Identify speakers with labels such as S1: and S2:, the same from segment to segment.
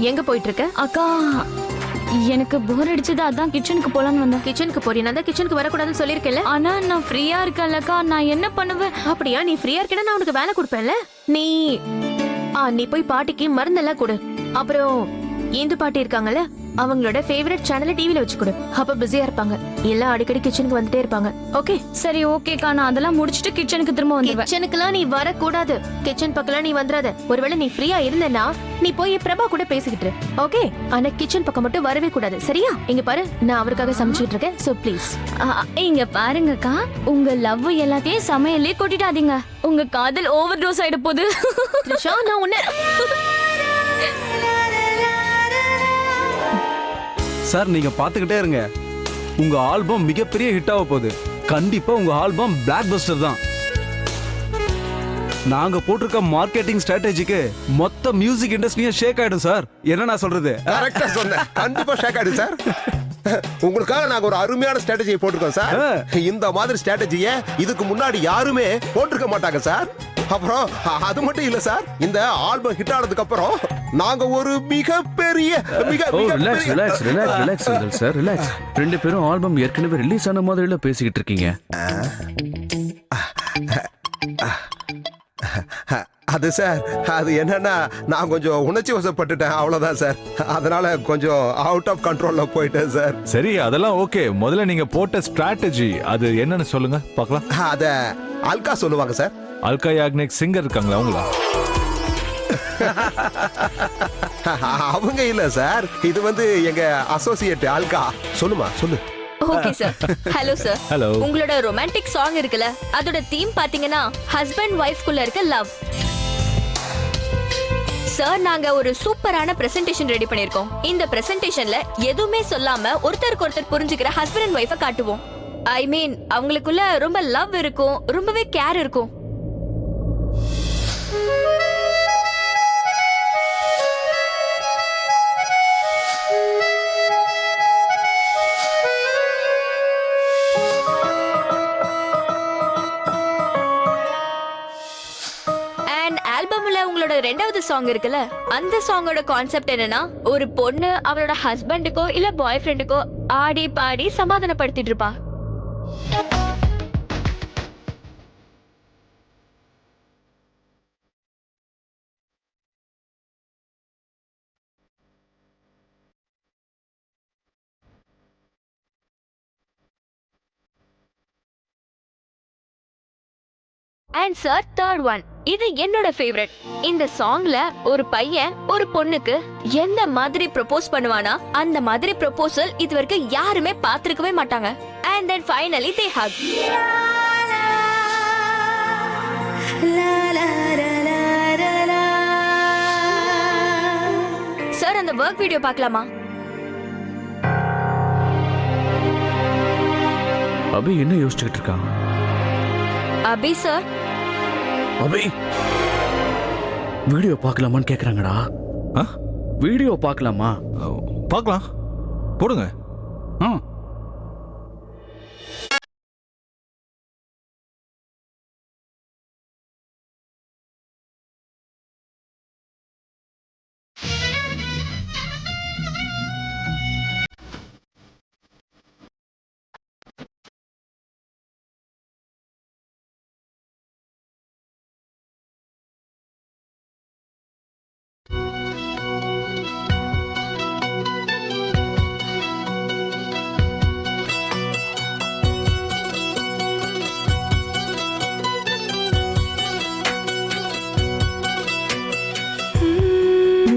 S1: எங்க போயிட்டு இருக்க?
S2: அக்கா எனக்கு போர் அடிச்சது, அதான் கிச்சனுக்கு போலான்னு வந்தேன்.
S1: கிச்சனுக்கு போறியா? நான் தான் கிச்சனுக்கு வரக்கூடாதுன்னு சொல்லியிருக்கேன்ல.
S2: ஆனா நான் ஃப்ரீயா இருக்கேன்லக்கா, நான் என்ன பண்ணுவேன்?
S1: அப்படியா? நீ ஃப்ரீயா இருக்கேன்னா நான் உனக்கு வேலை கொடுப்பேன்ல. நீ போய் பாட்டிக்கு மருந்தெல்லாம் கொடு. அப்புறம் இந்து பாட்டி இருக்காங்கல்ல, அவங்களோட ஃபேவரட் சேனலை டிவில வச்சு கொடு. அப்ப பிஸியா இருப்பாங்க. எல்லாம் அடிக்கடி கிச்சனுக்கு வந்துட்டே இருப்பாங்க. ஓகே?
S2: சரி ஓகேக்கா, நான் அதெல்லாம் முடிச்சிட்டு கிச்சனுக்கு திரும்ப வந்துடுவேன்.
S1: கிச்சனுக்குலாம் நீ வரக்கூடாது. கிச்சன் பக்கம்லாம் நீ வந்துடாத. ஒருவேளை நீ ஃப்ரீயா இருந்தேன்னா நீ போய் பிரபா கூட பேசிக்கிட்டு. ஓகே? ஆனா கிச்சன் பக்கம் மட்டும் வரவே கூடாது. சரியா? இங்க பாரு, நான் அவருக்காக சமைச்சிட்டு இருக்கேன். So please.
S2: இங்க பாருங்கக்கா, உங்க லவ் எல்லாத்தையும் சமையலே கொட்டிடாதீங்க. உங்க காதல் ஓவர் டோஸ் ஆயிட போகுது.
S1: த்ரிஷா, நான் உன்னை
S3: சார் நீங்க பாத்துக்கிட்டே இருங்க, உங்க ஆல்பம் மிகப்பெரிய ஹிட் ஆக போகுது. கண்டிப்பா உங்க ஆல்பம் பிளாக் பஸ்டர் தான். நாங்க போட்டிருக்க மார்க்கெட்டிங் ஸ்ட்ராட்டஜிக்கு மொத்த மியூசிக் இண்டஸ்ட்ரியும் ஷேக் ஆயிடும் சார். என்ன நான் சொல்றது?
S4: கரெக்டா சொன்னேன். கண்டிப்பா ஷேக் ஆயிடும் சார். உங்களுக்காக நாங்க ஒரு அருமையான ஸ்ட்ராட்டஜியை போட்டிருக்கோம் சார். இந்த மாதிரி ஸ்ட்ராட்டஜியை இதுக்கு முன்னாடி யாருமே போட்டிருக்க மாட்டாங்க சார். அப்புறம் அது மட்டும் இல்ல சார், இந்த ஆல்பம் ஹிட் ஆனதுக்கு அப்புறம் நாங்க ஒரு மிகப்பெரிய
S5: ரிலாக்ஸ் சார், ரிலாக்ஸ். ரெண்டு பேரும் ஆல்பம் ஏற்கனவே ரிலீஸ் ஆன மாதிரில பேசிக்கிட்டு இருக்கீங்க.
S4: அது சார், அது என்னன்னா நான் கொஞ்சம் உணர்ச்சி வசப்பட்டுட்டேன், அவ்வளவுதான் சார். அதனால கொஞ்சம் அவுட் ஆஃப் கண்ட்ரோல்ல போயிட்டேன் சார்.
S6: சரி, அதெல்லாம் ஓகே. முதல்ல நீங்க போட்ட ஸ்ட்ராட்டஜி அது என்னன்னு சொல்லுங்க பார்க்கலாம்.
S4: அத அல்கா சொல்லுவாங்க சார்.
S6: அல்கா யாக்னிக் சிங்கர் இருக்காங்களா அவங்களா?
S4: அவங்க இல்ல சார், இது வந்து எங்க அசோசியேட் அல்கா. சொல்லுமா, சொல்லு.
S7: Okay sir. Hello sir.
S6: Hello.
S7: உங்களோட ரொமான்டிக் சாங் இருக்குல்ல, அதோட தீம் பாத்தீங்கன்னா ஹஸ்பண்ட் வைஃப் குள்ள இருக்க லவ். சார், நாங்க ஒரு சூப்பரான பிரசன்டேஷன் ரெடி பண்ணிருக்கோம். இந்த பிரசன்டேஷன்ல எதுவுமே சொல்லாம ஒருத்தருக்கு ஒருத்தர் புரிஞ்சுக்கிற ஹஸ்பண்ட் அண்ட் வைஃபை காட்டுவோம். ஐ மீன், அவங்களுக்குள்ள ரொம்ப லவ் இருக்கும், ரொம்பவே கேர் இருக்கும். உங்களோட ரெண்டாவது சாங் இருக்குல்ல, அந்த சாங்கோட கான்செப்ட் என்னன்னா, ஒரு பொண்ணு அவளோட ஹஸ்பண்டுக்கோ இல்ல பாய் ஃப்ரெண்டுக்கோ ஆடி பாடி சமாதானப்படுத்திட்டு இருப்பா. அண்ட் சார், தேர்ட் ஒன், இது என்னோட ஃபேவரட். இந்த சாங்ல ஒரு பையன் ஒரு பொண்ணுக்கு எந்த மாதிரி ப்ரொபோஸ் பண்ணுவானா, அந்த மாதிரி ப்ரொபோசல் இதுவரைக்கும் யாருமே பார்த்திருக்கவே மாட்டாங்க. And then finally they hug. Sir, அந்த வொர்க் வீடியோ பார்க்கலாமா?
S5: அபி என்ன யோசிச்சுக்கிட்டு இருக்காங்க?
S7: அபி சார்,
S5: அபி வீடியோ பார்க்கலாமான்னு கேக்குறாங்கடா. வீடியோ பார்க்கலாமா?
S6: பார்க்கலாம், போடுங்க.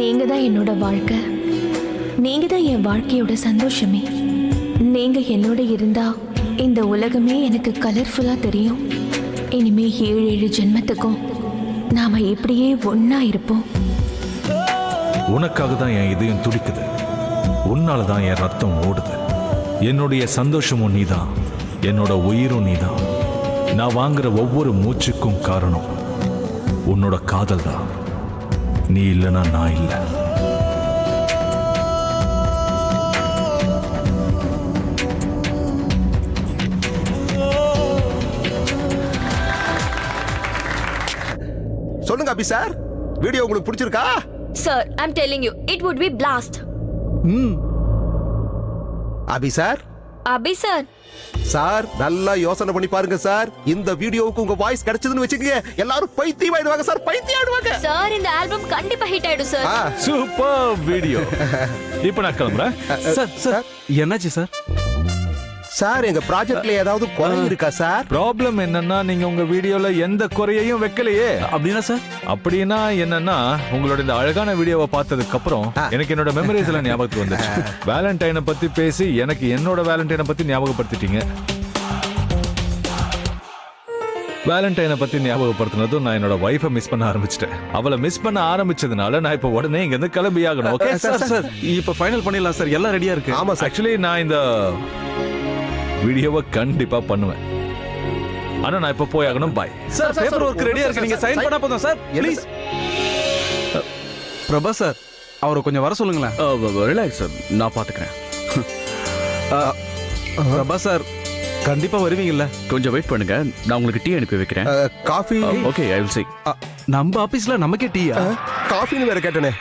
S1: நீங்க தான் என்னோட வாழ்க்கை. நீங்க தான் என் வாழ்க்கையோட சந்தோஷமே. நீங்க என்னோட இருந்தா இந்த உலகமே எனக்கு கலர்ஃபுல்லா தெரியும். இனிமே 7 ஜென்மத்துக்கும் நாம இப்படியே ஒன்னா இருப்போம்.
S6: உனக்காக தான் என் இதயம் துடிக்குது, உன்னால தான் என் ரத்தம் ஓடுது. என்னுடைய சந்தோஷமும் நீதான், என்னோட உயிரும் நீதான். நான் வாங்குற ஒவ்வொரு மூச்சுக்கும் காரணம் உன்னோட காதல் தான். நீ இல்லைன்னா நான் இல்லை.
S4: சொல்லுங்க அபி சார், வீடியோ உங்களுக்கு பிடிச்சிருக்கா?
S7: Sir I'm telling you it would be blast.
S3: ம்
S4: அபி சார்,
S7: அபி சார்,
S4: சார் நல்லா யோசனை பண்ணி பாருங்க சார். இந்த வீடியோவுக்கு உங்க வாய்ஸ் கிடைச்சதுன்னு வச்சுக்கோங்க, எல்லாரும் பைத்தியம் ஆயிடுவாங்க சார், பைத்தியம் ஆயிடுவாங்க.
S7: சார் இந்த ஆல்பம் கண்டிப்பா ஹிட் ஆயிடும் சார்.
S6: Super video. இப்போ நான் கிளம்புறேன்.
S3: சார் சார் என்னாச்சு சார்?
S4: சார் எங்க ப்ராஜெக்ட்ல ஏதாவது குறை இருக்கா சார்?
S6: ப்ராப்ளம் என்னன்னா நீங்க உங்க வீடியோல எந்த குறையையும் வைக்கலையே.
S3: அப்படின்னா சார்?
S6: அப்படின்னா என்னன்னா உங்களோட இந்த அழகான வீடியோவை பார்த்ததுக்கு அப்புறம் எனக்கு என்னோட மெமரிஸ் எல்லாம் ஞாபகத்துக்கு வந்துச்சு. வேலண்டைனை பத்தி பேசி எனக்கு என்னோட வேலண்டைனை பத்தி ஞாபகப்படுத்திட்டீங்க. வேலண்டைனை பத்தி ஞாபகப்படுத்தினதும் நான் என்னோட வைஃபை மிஸ் பண்ண ஆரம்பிச்சிட்டேன். அவளை மிஸ் பண்ண ஆரம்பிச்சதுனால நான் இப்ப உடனே இங்க இருந்து கிளம்பி ஆகணும். ஓகே
S3: சார் சார் இப்போ ஃபைனல் பண்ணிடலாம் சார், எல்லாம் ரெடியா இருக்கு.
S4: ஆமா சார்.
S6: ஆக்சுவலி நான் இந்த வீடியோவை கண்டிப்பா பண்ணுவேன். ஆனா நான் இப்ப போய் ஆகணும். பாய்
S3: சார் பேப்பர் ஒர்க் ரெடியா இருக்கு, நீங்க சைன் பண்ணா போதும் சார் ப்ளீஸ். பிரபா சார் அவரை கொஞ்சம் வர சொல்லுங்களேன்.
S5: ரிலாக்ஸ் சார், நான் பாத்துக்கிறேன்.
S3: பிரபா சார் கண்டிப்பா வருவீங்கல்ல?
S5: கொஞ்சம் வெயிட் பண்ணுங்க, நான் உங்களுக்கு டீ அனுப்பி வைக்கிறேன்.
S4: Coffee?
S5: Okay, I will see.
S3: நம்ம ஆபீஸ்ல நமக்கே டீயா?
S4: காஃபின்னு வேற கேட்டனே.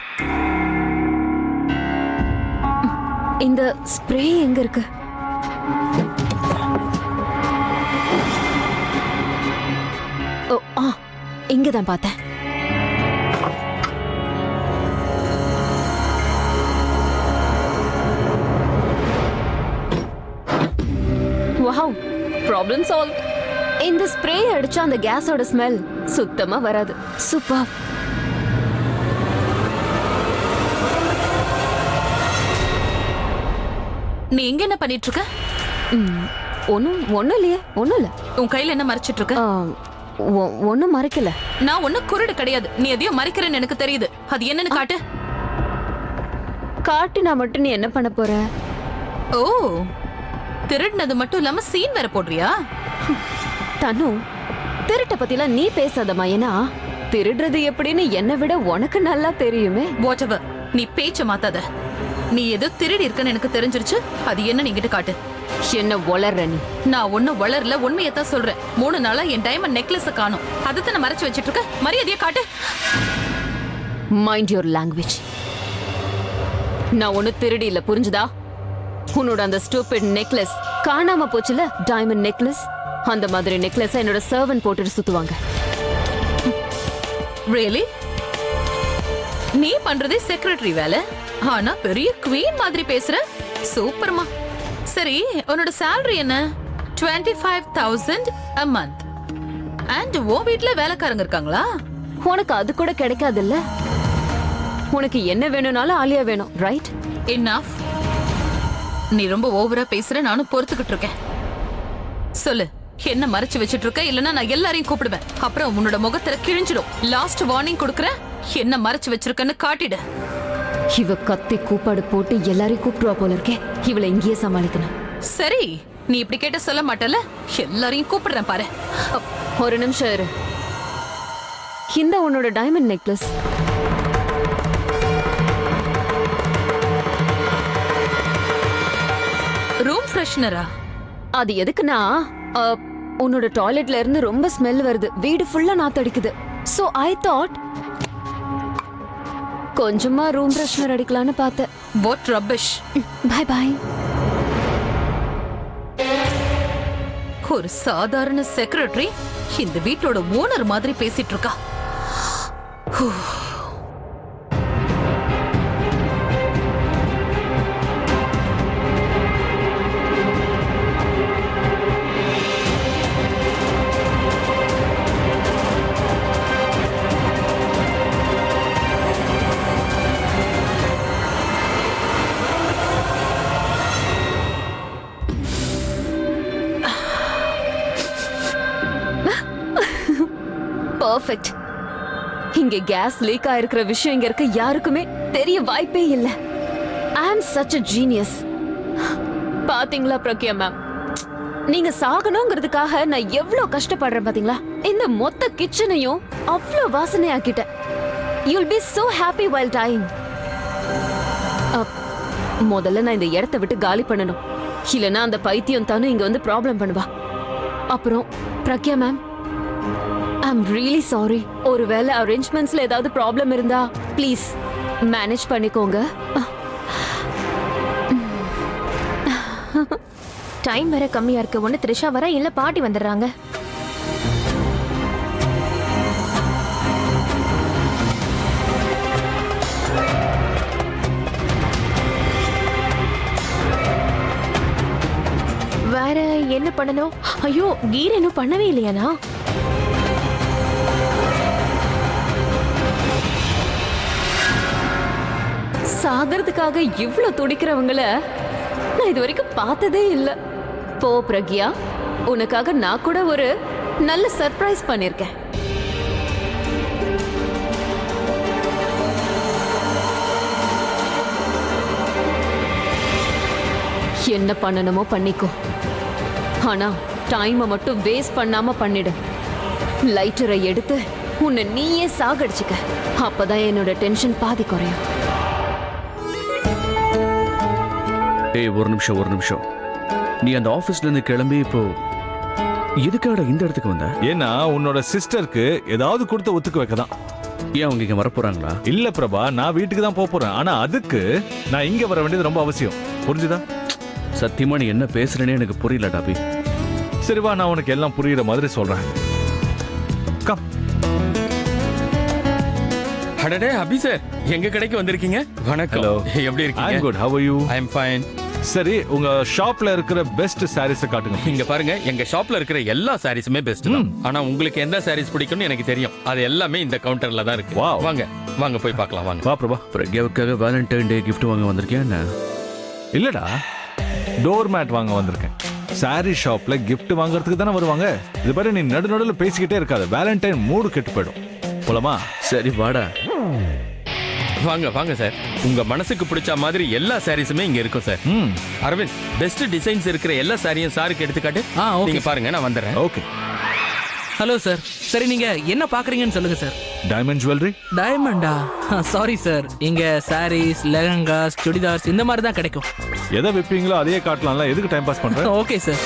S2: இந்த ஸ்ப்ரே எங்க இருக்கு? ஓ ஆ, இங்க தான் பார்த்தேன். Wow, problem solve. இந்த ஸ்ப்ரே அடிச்சா அந்த கேஸோட ஸ்மெல் சுத்தமா வராது. சூப்பர்.
S8: நீ எங்க என்ன பண்ணிட்டு இருக்க?
S2: ஒன்னும் இல்லையே, ஒன்னும் இல்ல.
S8: உன் கையில என்ன மறைச்சிட்டு இருக்க?
S2: ஒன்னும் மறைக்கல.
S8: நான் ஒன்னும் குருடு கிடையாது, நீ எதையும் மறைக்கிறேன்னு எனக்கு தெரியுது. அது என்னன்னு காட்டு.
S2: காட்டினா மட்டும் நீ என்ன பண்ண போற?
S8: ஓ, திருடினது மட்டும் இல்லாம சீன் வேற போடுறியா?
S2: தனு, திருட்ட பத்திலாம் நீ பேசாதமா. ஏன்னா திருடுறது எப்படின்னு என்னை விட உனக்கு நல்லா தெரியுமே.
S8: வாட்டவர், நீ பேச்ச மாத்தாத. நீ ஏதோ திருடி இருக்கன்னு எனக்கு தெரிஞ்சிருச்சு. அது என்ன நீங்கிட்ட காட்டு.
S2: என்ன வளர்ற நீ?
S8: நான் ஒன்னும் வளரல, உண்மையத்தான் சொல்றேன். 3 நாளா என் டைமண்ட் நெக்லஸ காணோம். அதை மறைச்சு வச்சிட்டு இருக்க. மரியாதையா காட்டு.
S2: Mind your language. நான் ஒண்ணு திருடி இல்ல, புரிஞ்சுதா? உன்னோட அந்த ஸ்டூபிட் நெக்லஸ் காணாம போச்சுல, டைமண்ட் நெக்லஸ். அந்த மாதிரி நெக்லஸ் என்னோட சர்வன்ட் போட்டுட்டு சுத்துவாங்க.
S8: ரியலி? நீ பண்றதே செக்ரட்டரி வேலை, ஆனா பெரிய குவீன் மாதிரி பேசுற. சூப்பர்மா. சரி, உன்னோட salary என்ன? 25,000 a month. And உன் வீட்ல வேலைக்காரங்க இருக்காங்களா?
S2: உனக்கு அது கூட கிடைக்காதுல்ல. உனக்கு என்ன வேணும்னாலும் ஆலியா வேணும், ரைட்?
S8: Enough. நீ ரொம்ப ஓவரா பேசுற, நானும் பொறுத்துக்கிட்டு இருக்கேன். சொல்லு, என்ன மறைச்சு வச்சிட்டு இருக்க? இல்லனா நான் எல்லாரையும் கூப்பிடுவேன். அப்புறம் உன்னோட முகத்துல கிழிஞ்சிடும். லாஸ்ட் வார்னிங் கொடுக்கறேன், என்ன மறைச்சு வச்சிருக்கன்னு காட்டிடு.
S2: இவ கத்தி கூப்பாடு போட்டு எல்லாரையும் கூப்பிடுவா போல இருக்கே. இவளை இங்கேயே சமாளிக்கணும்.
S8: சரி, நீ இப்படி கேட்ட சொல்ல மாட்டல. எல்லாரையும் கூப்பிடுறேன் பாரு.
S2: ஒரு நிமிஷம் இரு. இந்த உன்னோட டைமண்ட் நெக்லஸ்.
S8: ரூம் ஃப்ரெஷ்னரா?
S2: அது எதுக்குன்னா உன்னோட டாய்லெட்ல இருந்து ரொம்ப ஸ்மெல் வருது, வீடு ஃபுல்லா நாத்தடிக்குது. சோ ஐ தாட் கொஞ்சமா ரூம் ஃப்ரெஷ்னர் அடிக்கலாம்னு பார்த்தேன்.
S8: What rubbish.
S2: Bye bye.
S8: ஒரு சாதாரண செக்ரட்டரி இந்த வீட்டோட ஓனர் மாதிரி பேசிட்டு இருக்கா.
S2: பர்ஃபெக்ட். இங்க கேஸ் லீக் ஆயிருக்கிற விஷயம் இங்க இருக்க யாருக்குமே தெரிய வாய்ப்பே இல்ல. ஐ அம் such a genius. பாத்தீங்களா பிரக்யா மேம், நீங்க சாகணுங்கிறதுக்காக நான் எவ்வளவு கஷ்டப்படுறேன் பாத்தீங்களா? இந்த மொத்த கிச்சனையும் அவ்வளவு வாசனை ஆக்கிட்டேன். you'll be so happy while dying. முதல்ல நான் இந்த இடத்தை விட்டு காலி பண்ணணும், இல்லனா அந்த பைத்தியம் தானே இங்க வந்து ப்ராப்ளம் பண்ணுவா. அப்புறம் Pragya ma'am, I'm really sorry. ஒருவேளை அரேஞ்ச்மெண்ட்ஸ்ல ஏதாவது ப்ராப்ளம் இருந்தா ப்ளீஸ் மேனேஜ் பண்ணிக்கோங்க.
S1: டைம் வேற கம்மியா இருக்கு. ஒண்ணு த்ரிஷா வர இல்ல பாட்டி வந்துடுறாங்க. வேற என்ன பண்ணணும்? ஐயோ, கீர் இன்னும் பண்ணவே இல்லையானா?
S2: சாகிறதுக்காக இவ்ளோ துடிக்கிறவங்கள நான் இது வரைக்கும் பார்த்ததே இல்ல. போ பிரக்யா, உனக்காக நான் கூட ஒரு நல்ல சர்ப்ரைஸ் பண்ணிருக்கேன். என்ன பண்ணணுமோ பண்ணிக்கோ, ஆனா டைமை மட்டும் வேஸ்ட் பண்ணாம பண்ணிடு. லைட்டரை எடுத்து உன்னை நீயே சாகடிச்சுக்க. அப்பதான் என்னோட டென்ஷன் பாதி குறையும்.
S5: ஏய், ஒரு நிமிஷம். நீ அந்த ஆபீஸ்ல இருந்து கிளம்பி இப்போ எதுக்காக இந்த இடத்துக்கு வந்த?
S6: ஏன்னா உன்னோட சிஸ்டருக்கு ஏதாவது கொடுத்து ஒத்துக்க வைக்கதான்.
S5: ஏன் அவங்க இங்க வரப்போறாங்களா?
S6: இல்ல பிரபா, நான் வீட்டுக்கு தான் போறேன். ஆனா அதுக்கு நான் இங்க வர வேண்டியது ரொம்ப அவசியம். புரிஞ்சுதா?
S5: சத்தியமா நீ என்ன பேசுறேன்னு எனக்கு புரியல டாபி.
S6: சரி வா, நான் உனக்கு எல்லாம் புரியுற மாதிரி சொல்றேன். கம்.
S9: அடடே அபி சார், எங்க கடைக்கு வந்திருக்கீங்க. வணக்கம்.
S6: Hello.
S9: எப்படி
S6: I'm
S9: இருக்கீங்க?
S6: good. How are you?
S9: I am fine.
S6: சரி, உங்க ஷாப்ல இருக்கிற பெஸ்ட் சாரீஸ் காட்டுங்க.
S9: இங்க பாருங்க, எங்க ஷாப்ல இருக்கிற எல்லா சாரீஸுமே பெஸ்ட் தான். ஆனா உங்களுக்கு எந்த சாரீஸ் பிடிக்கும்னு எனக்கு தெரியும். அது எல்லாமே இந்த கவுண்டர்ல தான் இருக்கு.
S6: Wow.
S9: வாங்க போய் பார்க்கலாம் வாங்க.
S6: வா பிரபா.
S5: பிரக்யாவுக்காக வேலண்டைன் டே gift வாங்க வந்திருக்கியா என்ன?
S6: இல்லடா, டோர் மேட் வாங்க வந்திருக்கேன். சாரி ஷாப்ல gift வாங்குறதுக்கு தானே வருவாங்க. இது பாரு, நீ நடுநடுல பேசிக்கிட்டே இருக்காத. வேலண்டைன் மூடு கெட்டு போயிடும். போலாமா?
S5: சரி வாடா.
S9: வாங்க சார், உங்க மனசுக்கு பிடிச்ச மாதிரி எல்லா சாரீஸுமே இங்க இருக்கும் சார். அரவிந்த், பெஸ்ட் டிசைன்ஸ் இருக்கிற எல்லா சாரியும் சாருக்கு எடுத்துக்காட்டு. நீங்க பாருங்க, நான் வந்துடுறேன்.
S6: ஓகே.
S10: Hello sir. சரி, நீங்க என்ன பாக்குறீங்கன்னு சொல்லுங்க சார்.
S6: Diamond jewellery.
S10: டைமண்டா? சாரி சார், இங்க சாரீஸ், லெஹங்காஸ், சுடிதார்ஸ் இந்த மாதிரி தான் கிடைக்கும்.
S6: எதை விப்பீங்களோ அதையே காட்டலாம்ல. எதுக்கு டைம் பாஸ் பண்ற?
S10: Okay sir.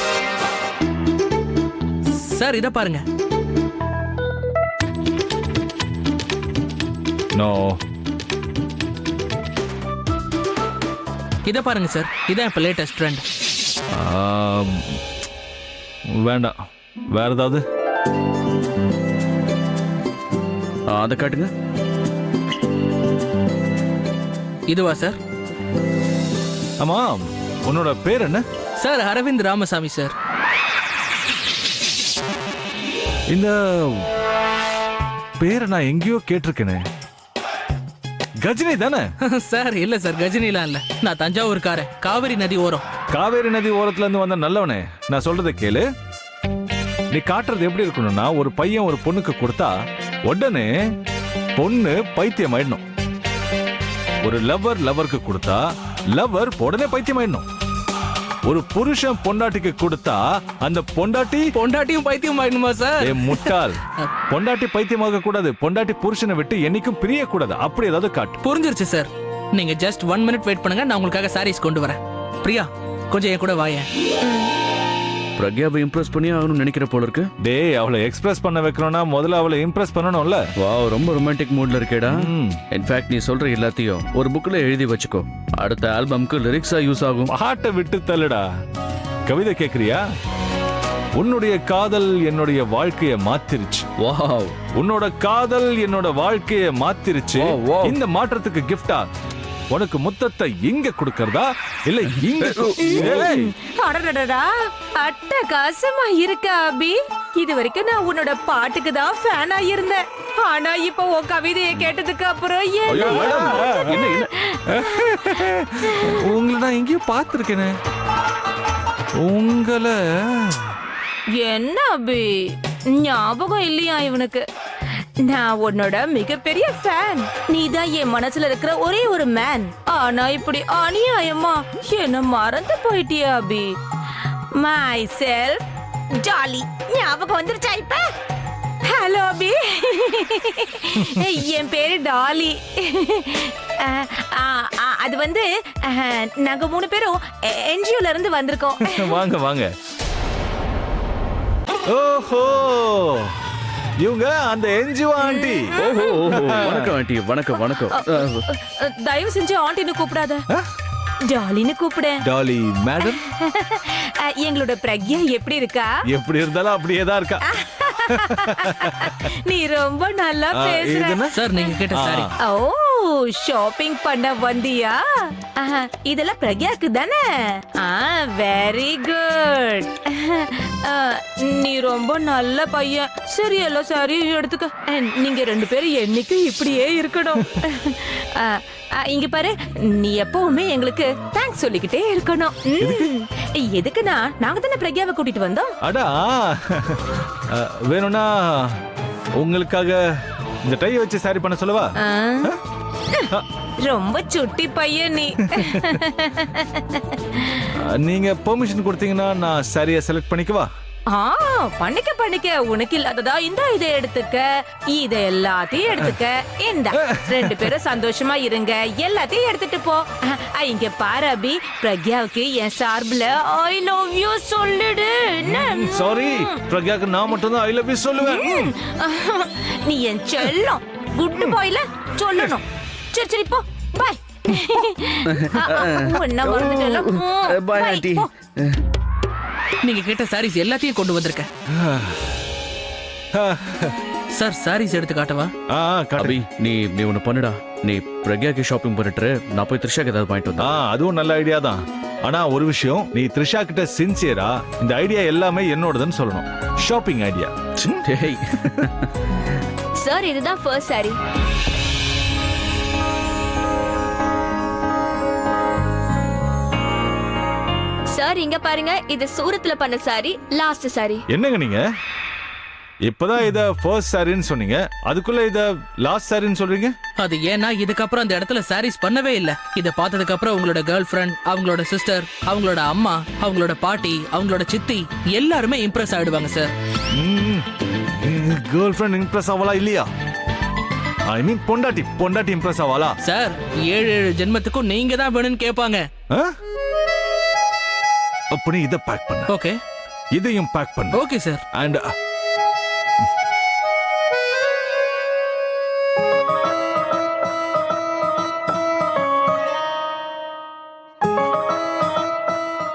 S10: சார் இத பாருங்க.
S6: நோ.
S10: இத பாருங்க சார், இதான் இப்ப லேட்டஸ்ட் ட்ரெண்ட்.
S6: வேண்டாம், வேற ஏதாவது.
S5: அதை காட்டுங்க.
S10: இதுவா சார்?
S6: ஆமா, உன்னோட பேர் என்ன?
S10: Sir Aravind Ramasamy sir.
S6: இந்த பேரை நான் எங்கேயோ கேட்டிருக்கேனே. கஜினி தானே?
S10: சார் இல்ல சார், கஜினிலாம் இல்ல. நான் தஞ்சாவூர்காரன், காவிரி நதி ஓரம்.
S6: காவேரி நதி ஓரத்துல இருந்து வந்த நல்லவனே, நான் சொல்றதை கேளு. நீ காட்டுறது எப்படி இருக்கணும்னா, ஒரு பையன் ஒரு பொண்ணுக்கு கொடுத்தா உடனே பொண்ணு பைத்தியம் ஆயிடணும். ஒரு லவருக்கு கொடுத்தா லவர் உடனே பைத்தியம் ஆயிடணும். ஒரு புருஷன் பொண்டாட்டிக்கு கொடுத்தா அந்த
S10: பொண்டாட்டியும் பைத்தியம் ஆயிடணுமா சார்?
S6: முட்டாள். பொண்டாட்டி பைத்தியமாக கூடாது. பொண்டாட்டி புருஷனை விட்டு என்னைக்கும் பிரிய கூடாது. அப்படி ஏதாவது காட்டு.
S10: புரிஞ்சிருச்சு சார். நீங்க ஜஸ்ட் 1 minute வெயிட் பண்ணுங்க, நான் உங்களுக்காக சாரீஸ் கொண்டு வரேன். பிரியா, கொஞ்சம் என் கூட வாயேன்.
S5: பிரக்யாவை இம்ப்ரெஸ் பண்ணி ஆகணும்னு நினைக்கிற போல இருக்கு.
S6: டேய், அவளை எக்ஸ்பிரஸ் பண்ண வைக்கணும்னா முதல்ல அவளை இம்ப்ரெஸ் பண்ணணும்ல.
S5: வாவ், ரொம்ப ரொமான்டிக் மூட்ல இருக்கேடா. இன்ஃபேக்ட் நீ சொல்ற எல்லாத்தையும் ஒரு புக்ல எழுதி வச்சுக்கோ. அடுத்த ஆல்பம்க்கு லிரிக்ஸா யூஸ் ஆகும்.
S6: பாட்டை விட்டு தள்ளுடா. கவிதை கேக்குறியா? உன்னுடைய காதல் என்னுடைய வாழ்க்கைய மாத்திருச்சு.
S5: வாவ்,
S6: உன்னோட காதல் என்னோட வாழ்க்கைய மாத்திருச்சு. இந்த மாற்றத்துக்கு கிஃப்டா உனக்கு முத்தத்தை இங்க கொடுக்கறதா இல்ல இங்க?
S8: அடடடடா, அட்டகாசமா இருக்க அபி. இது வரைக்கும் நான் உன்னோட பாட்டுக்கு தான் ஃபேனா இருந்தேன். ஆனா இப்போ உன் கவிதையை கேட்டதுக்கு அப்புறம்
S6: என்ன உங்களை நான் எங்கேயும் பார்த்திருக்கேனே. உங்களை
S8: என்ன அபி, ஞாபகம் இல்லையா இவனுக்கு? நான் உன்னோட மிகப்பெரிய ஃபேன். நீதான் என் மனசுல இருக்கிற ஒரே ஒரு மேன். ஆனா இப்படி அநியாயமா என்ன மறந்து போயிட்டியா அபி? மை செல்ஃப் ஜாலி ஞாபகம் வந்துருச்சா இப்ப? ஹலோ அபி, என் பேரு டாலி. அது வந்து நாங்க 3 பேரும் என்ஜிஓல இருந்து வந்திருக்கோம்.
S6: வாங்க வாங்க. ஓஹோ, இவங்க அந்த என்ஜிஓ ஆண்டி.
S5: ஓஹோ வணக்கம் ஆண்டி, வணக்கம் வணக்கம்.
S8: தயவு செஞ்சு ஆண்டின்னு கூப்பிடாத, டாலின்னு கூப்பிடு.
S6: Dolly madam.
S8: எங்களோட பிரக்யா எப்படி இருக்கா?
S6: எப்படி இருந்தாலும் அப்படியே தான் இருக்கா.
S8: நீ ரொம்ப நல்லா பேசுற.
S10: சார் நீங்க கேட்ட சாரி.
S8: ஓ ஷாப்பிங் பண்ண வந்தியா? இதெல்லாம் பிரக்யாக்கு தானே? Very good. நீ ரொம்ப நல்ல பையன். சரி எல்லாம் சரி எடுத்துக்க. நீங்க 2 பேரும் என்னைக்கும் இப்படியே இருக்கணும். இங்க பாரு, நீ எப்பவுமே எங்களுக்கு தேங்க்ஸ் சொல்லிக்கிட்டே இருக்கணும். எதுக்குன்னா நாங்க தானே பிரக்யாவை கூட்டிட்டு வந்தோம்.
S6: அடா வேணும்னா உங்களுக்காக இந்த டை வச்சு சாரி பண்ண சொல்லவா?
S8: ரொம்ப சுட்டி பையன் நீ.
S6: நீங்க பெர்மிஷன் கொடுத்தீங்கன்னா நான் சாரியை செலக்ட் பண்ணிக்கவா?
S8: பண்ணிக்க. உனக்கு இல்லாததா இந்த இதை எடுத்துக்க, இத எல்லாத்தையும் எடுத்துக்க. இந்த 2 பேரும் சந்தோஷமா இருங்க. எல்லாத்தையும் எடுத்துட்டு போ. இங்க பாரு அபி, பிரக்யாவுக்கு என் சார்பில் ஐ லவ் யூ சொல்லிடு.
S6: சாரி, பிரக்யாக்கு நான் மட்டும் தான் ஐ லவ் யூ சொல்லுவேன்.
S8: நீ என் செல்லம் குட் பாய்ல சொல்லணும். சரி போ, பாய். என்ன மறந்துட்டேன்.
S5: Bye aunty.
S10: நீங்க கேட்ட சாரீஸ் எல்லாத்தையும் கொண்டு வந்திருக்கேன். சார் சாரீஸ் எடுத்து காட்டவா?
S5: அபி நீ ஒண்ணு பண்ணுடா, நீ பிரக்யாக்கு ஷாப்பிங் பண்ணிட்டு நான் போய் த்ரிஷாக்கு ஏதாவது வாங்கிட்டு வந்தா.
S6: அதுவும் நல்ல ஐடியா தான். ஆனா ஒரு விஷயம், நீ த்ரிஷா கிட்ட சின்சியரா இந்த ஐடியா எல்லாமே என்னோடதுன்னு சொல்லணும். Shopping idea.
S7: சார் இதுதான் ஃபர்ஸ்ட் சாரி. சார் இங்க பாருங்க, இது சூரத்ல பண்ண சாரி, லாஸ்ட் சாரி.
S6: என்னங்க நீங்க இப்பதான் இத ஃபர்ஸ்ட் சாரின்னு சொன்னீங்க, அதுக்குள்ள இத லாஸ்ட் சாரின்னு சொல்றீங்க?
S10: அது ஏன்னா இதுக்கப்புறம் அந்த இடத்துல சாரீஸ் பண்ணவே இல்ல. இத பார்த்ததுக்கு அப்புறம் உங்களோட கேர்ள் ஃப்ரெண்ட், அவங்களோட சிஸ்டர், அவங்களோட அம்மா, அவங்களோட பாட்டி, அவங்களோட சித்தி எல்லாருமே இம்ப்ரெஸ் ஆயிடுவாங்க சார்.
S6: கேர்ள் ஃப்ரெண்ட் இம்ப்ரெஸ் ஆவலா இல்லையா? ஐ மீன் பொண்டாட்டி இம்ப்ரெஸ் ஆவாளா?
S10: சார் 7 ஜென்மத்துக்கும் நீங்க தான் வேணும்னு கேட்பாங்க.
S6: அப்படி இத பேக் பண்ணு.
S10: ஓகே.
S6: இதையும் பேக் பண்ணு.
S10: Okay sir.
S6: அண்ட்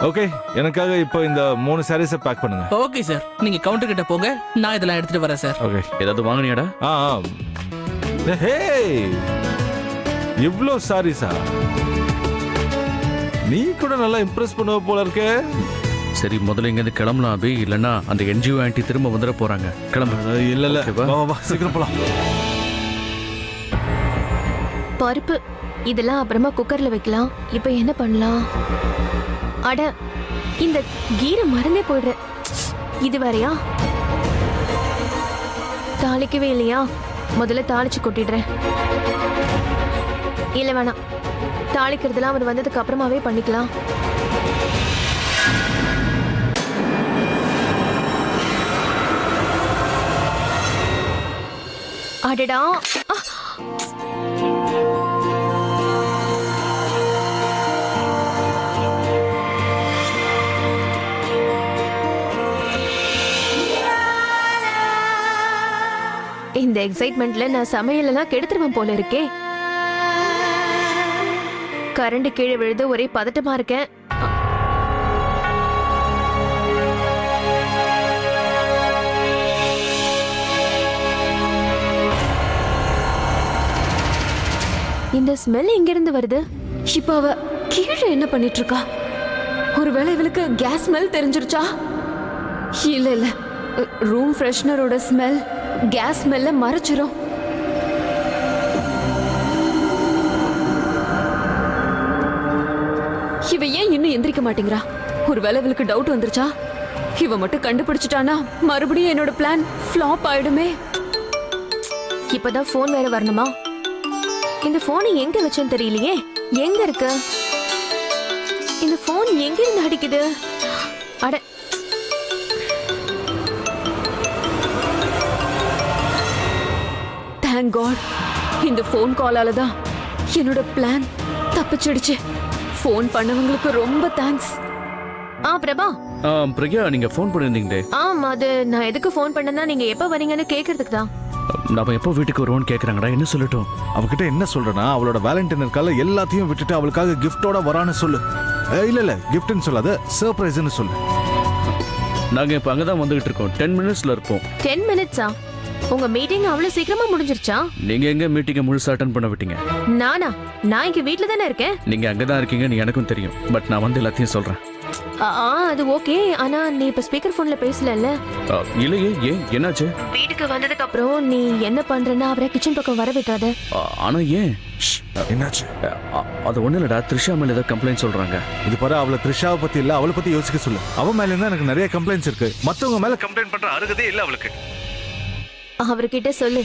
S6: ஓகே, எனக்காக இப்போ இந்த 3 சாரீஸ் பேக் பண்ணுங்க.
S10: ஓகே சார், நீங்க கவுண்டர் கிட்ட போங்க, நான் இதெல்லாம் எடுத்துட்டு வரேன் சார்.
S6: ஓகே.
S5: ஏதாவது வாங்குனியாடா?
S6: ஹே, இவ்ளோ சாரீஸா? நீ கூட நல்லா இம்ப்ரெஸ் பண்ணுவ போல இருக்க.
S5: சரி முதல்ல இங்க இருந்து கிளம்பலாம் அபி, இல்லனா அந்த என்ஜிஓ ஆண்டி திரும்ப வந்துட போறாங்க. கிளம்பு.
S6: இல்ல வா சீக்கிரம் போலாம்.
S1: பருப்பு இதெல்லாம் அப்புறமா குக்கர்ல வைக்கலாம். இப்போ என்ன பண்ணலாம்? அட இந்த கீரை மறந்தே போயிடுறேன். இது வேறையா? தாளிக்கவே இல்லையா? முதல்ல தாளிச்சு கொட்டிடுறேன். இல்ல வேணாம், தாளிக்கிறதுலாம் அவர் வந்ததுக்கு அப்புறமாவே பண்ணிக்கலாம். அடடா, இந்த எக்ஸைட்மெண்ட்ல நான் சமையலெல்லாம் கெடுத்துருவேன் போல இருக்கே. கரண்ட் கீழே விழுது, ஒரே பதட்டமா இருக்கேன். இந்த ஸ்மெல் எங்க இருந்து வருது?
S2: இப்ப அவ கீழே என்ன பண்ணிட்டு இருக்கா? ஒருவேளை இவளுக்கு கேஸ் ஸ்மெல் தெரிஞ்சிருச்சா? இல்ல ரூம் ஃப்ரெஷ்னரோட ஸ்மெல் கேஸ் ஸ்மெல்ல மறைச்சிரும். இவ ஏன் இன்னும் எந்திரிக்க மாட்டேங்கிறா? ஒருவேளை இவளுக்கு டவுட் வந்துருச்சா? இவ மட்டும் கண்டுபிடிச்சிட்டானா மறுபடியும் என்னோட பிளான் ஃப்ளாப் ஆயிடுமே.
S1: இப்பதான் போன் வேற வரணுமா? இந்த போனை எங்க வச்சேன்னு தெரியலையே. எங்க இருக்கு இந்த போன்? எங்க இருந்து அடிக்குது? அட,
S2: தேங்க் காட், இந்த ஃபோன் காலால தான் என்னோட பிளான் தப்பிச்சிடுச்சு. ஃபோன் பண்ணவங்களுக்கு ரொம்ப தேங்க்ஸ்.
S1: பிரபா,
S5: பிரியா நீங்க ஃபோன் பண்ணிருந்தீங்களே,
S1: ஆமா, அது நான் எதுக்கு ஃபோன் பண்ணேன்னா நீங்க எப்ப வரீங்கன்னு கேக்குறதுக்கு தான்.
S5: நாம எப்போ வீட்டுக்கு வருவோம்னு கேக்குறாங்கடா, என்ன சொல்லட்டும்?
S6: அவகிட்ட என்ன சொல்றேன்னா, அவளோட வேலண்டைன் இருக்கால எல்லாத்தையும் விட்டுட்டு அவளுக்காக கிஃப்டோட வரான்னு சொல்லு. இல்ல கிஃப்ட்னு சொல்லாத, சர்ப்ரைஸ்னு சொல்லு.
S5: நாங்க இப்ப அங்கதான் வந்துகிட்டு இருக்கோம். 10 மினிட்ஸ்ல இருப்போம்.
S1: 10 மினிட்ஸா? உங்க மீட்டிங் அவ்வளவு சீக்கிரமா முடிஞ்சிருச்சா?
S5: நீங்க எங்க மீட்டிங்கை முழுசா அட்டன் பண்ண விட்டீங்க?
S1: நான் இங்க வீட்ல தானே இருக்கேன்.
S5: நீங்க அங்கதான் இருக்கீங்கன்னு எனக்கும் தெரியும். பட் நான் வந்து எல்லாத்தையும் சொல்றேன்.
S1: அது ஓகே. ஆனா நீ இப்ப ஸ்பீக்கர் போன்ல பேசலல்ல?
S5: இல்லையே, ஏன், என்னாச்சு?
S1: வீட்டுக்கு வந்ததுக்கு அப்புறம் நீ என்ன பண்றேன்னா அவரை கிச்சன் பக்கம் வர விட்டாத.
S5: ஆனா ஏன்?
S6: என்னாச்சு?
S5: அது ஒண்ணு இல்லடா, த்ரிஷா மேல ஏதாவது கம்ப்ளைண்ட் சொல்றாங்க.
S6: இது பாரு, அவளை த்ரிஷாவை பத்தி இல்ல, அவளை பத்தி யோசிக்க சொல்லு. அவ மேல இருந்தா எனக்கு நிறைய கம்ப்ளைண்ட்ஸ் இருக்கு. மத்தவங்க மேல கம்ப்ளைண்ட் பண்ற அருகதே இல்ல அவளுக்கு.
S1: அவர்கிட்ட சொல்லு,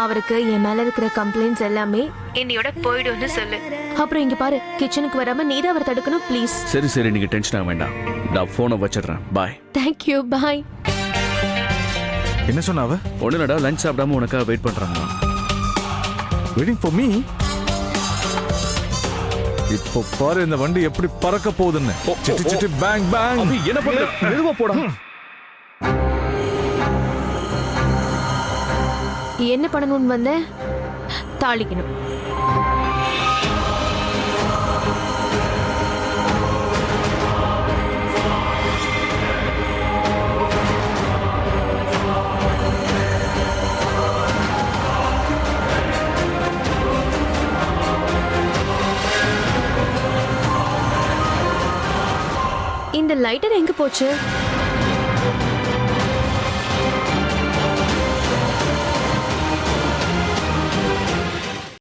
S1: அவருக்கு என் மேல இருக்கிற கம்ப்ளைண்ட்ஸ் எல்லாமே என்னையோட போயிடும்னு சொல்லு. அப்புறம் இங்க பாரு, கிச்சனுக்கு வராம நீதான் அவரை தடுக்கணும் ப்ளீஸ்.
S5: சரி நீங்க டென்ஷன் ஆக வேண்டாம். நான் போனை வச்சிடுறேன். பாய்.
S1: தேங்க்யூ, பாய்.
S6: என்ன சொன்ன அவ?
S5: ஒண்ணு இல்லடா, லஞ்ச் சாப்பிடாம உனக்காக வெயிட் பண்றாங்க.
S6: Waiting for me? இப்போ பாரு இந்த வண்டி எப்படி பறக்க போகுதுன்னு. Chitty Chitty Bang Bang.
S5: என்ன பண்ற? மெதுவா போடா.
S1: என்ன பண்ணணும்னு வந்த? தாளிக்கணும். இந்த லைட்டர் எங்க போச்சு?